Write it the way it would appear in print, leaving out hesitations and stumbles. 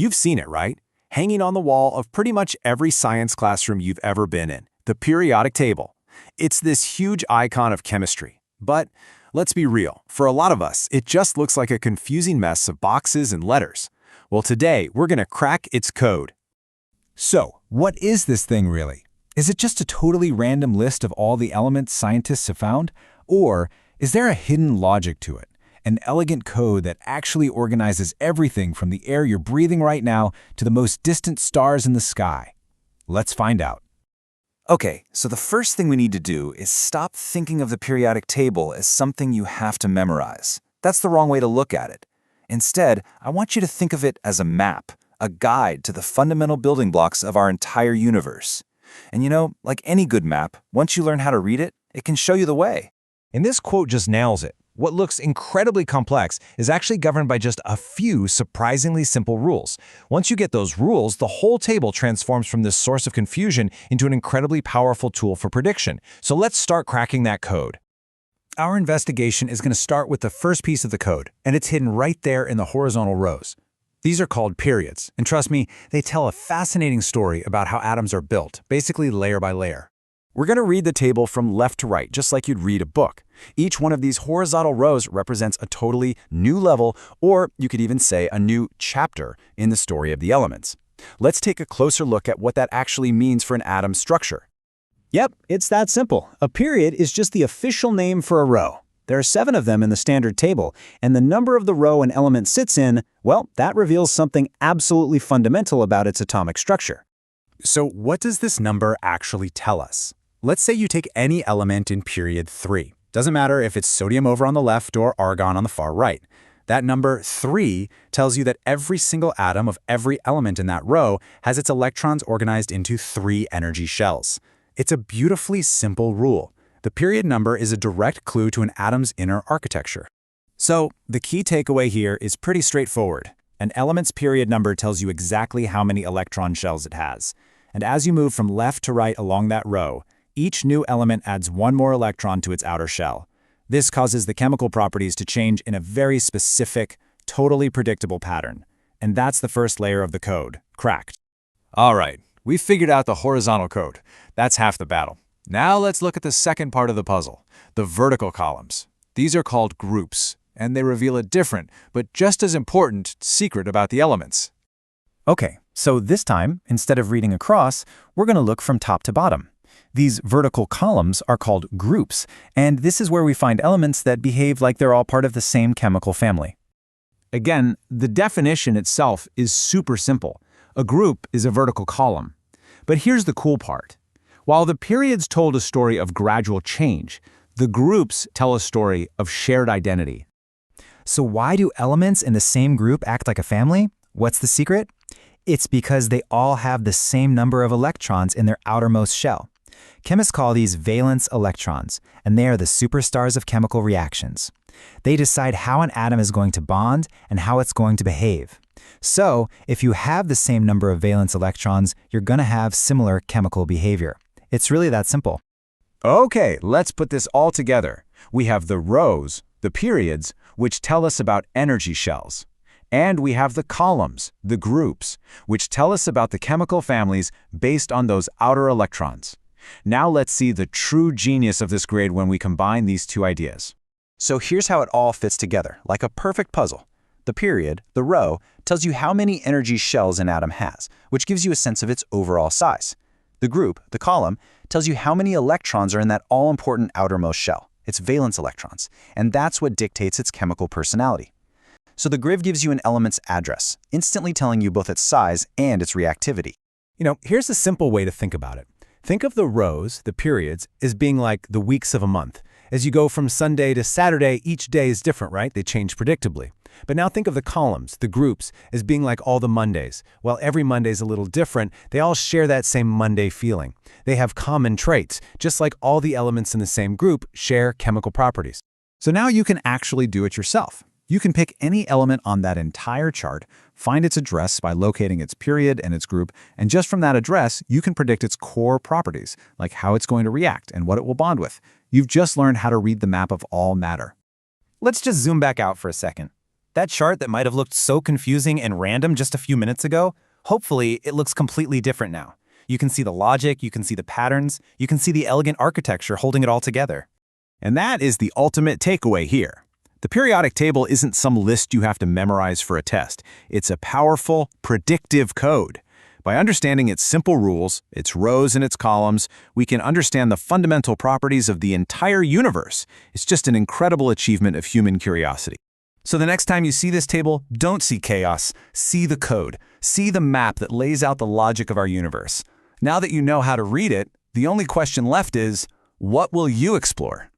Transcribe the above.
You've seen it, right? Hanging on the wall of pretty much every science classroom you've ever been in, the periodic table. It's this huge icon of chemistry. But let's be real, for a lot of us, it just looks like a confusing mess of boxes and letters. Well, today, we're going to crack its code. So, what is this thing really? Is it just a totally random list of all the elements scientists have found? Or is there a hidden logic to it? An elegant code that actually organizes everything from the air you're breathing right now to the most distant stars in the sky? Let's find out. Okay, so the first thing we need to do is stop thinking of the periodic table as something you have to memorize. That's the wrong way to look at it. Instead, I want you to think of it as a map, a guide to the fundamental building blocks of our entire universe. And you know, like any good map, once you learn how to read it, it can show you the way. And this quote just nails it. What looks incredibly complex is actually governed by just a few surprisingly simple rules. Once you get those rules, the whole table transforms from this source of confusion into an incredibly powerful tool for prediction. So let's start cracking that code. Our investigation is going to start with the first piece of the code, and it's hidden right there in the horizontal rows. These are called periods, and trust me, they tell a fascinating story about how atoms are built, basically layer by layer. We're going to read the table from left to right, just like you'd read a book. Each one of these horizontal rows represents a totally new level, or you could even say a new chapter in the story of the elements. Let's take a closer look at what that actually means for an atom structure. Yep, it's that simple. A period is just the official name for a row. There are 7 of them in the standard table, and the number of the row an element sits in, well, that reveals something absolutely fundamental about its atomic structure. So what does this number actually tell us? Let's say you take any element in period 3. Doesn't matter if it's sodium over on the left or argon on the far right. That number 3 tells you that every single atom of every element in that row has its electrons organized into 3 energy shells. It's a beautifully simple rule. The period number is a direct clue to an atom's inner architecture. So, the key takeaway here is pretty straightforward. An element's period number tells you exactly how many electron shells it has. And as you move from left to right along that row, each new element adds 1 more electron to its outer shell. This causes the chemical properties to change in a very specific, totally predictable pattern. And that's the first layer of the code, cracked. All right, we've figured out the horizontal code. That's half the battle. Now let's look at the second part of the puzzle, the vertical columns. These are called groups, and they reveal a different, but just as important, secret about the elements. Okay, so this time, instead of reading across, we're going to look from top to bottom. These vertical columns are called groups, and this is where we find elements that behave like they're all part of the same chemical family. Again, the definition itself is super simple. A group is a vertical column. But here's the cool part. While the periods told a story of gradual change, the groups tell a story of shared identity. So why do elements in the same group act like a family? What's the secret? It's because they all have the same number of electrons in their outermost shell. Chemists call these valence electrons, and they are the superstars of chemical reactions. They decide how an atom is going to bond and how it's going to behave. So, if you have the same number of valence electrons, you're going to have similar chemical behavior. It's really that simple. Okay, let's put this all together. We have the rows, the periods, which tell us about energy shells. And we have the columns, the groups, which tell us about the chemical families based on those outer electrons. Now let's see the true genius of this grid when we combine these two ideas. So here's how it all fits together, like a perfect puzzle. The period, the row, tells you how many energy shells an atom has, which gives you a sense of its overall size. The group, the column, tells you how many electrons are in that all-important outermost shell, its valence electrons, and that's what dictates its chemical personality. So the grid gives you an element's address, instantly telling you both its size and its reactivity. Here's a simple way to think about it. Think of the rows, the periods, as being like the weeks of a month. As you go from Sunday to Saturday, each day is different, right? They change predictably. But now think of the columns, the groups, as being like all the Mondays. While every Monday is a little different, they all share that same Monday feeling. They have common traits, just like all the elements in the same group share chemical properties. So now you can actually do it yourself. You can pick any element on that entire chart, find its address by locating its period and its group, and just from that address, you can predict its core properties, like how it's going to react and what it will bond with. You've just learned how to read the map of all matter. Let's just zoom back out for a second. That chart that might have looked so confusing and random just a few minutes ago, hopefully it looks completely different now. You can see the logic, you can see the patterns, you can see the elegant architecture holding it all together. And that is the ultimate takeaway here. The periodic table isn't some list you have to memorize for a test. It's a powerful, predictive code. By understanding its simple rules, its rows and its columns, we can understand the fundamental properties of the entire universe. It's just an incredible achievement of human curiosity. So the next time you see this table, don't see chaos. See the code. See the map that lays out the logic of our universe. Now that you know how to read it, the only question left is, what will you explore?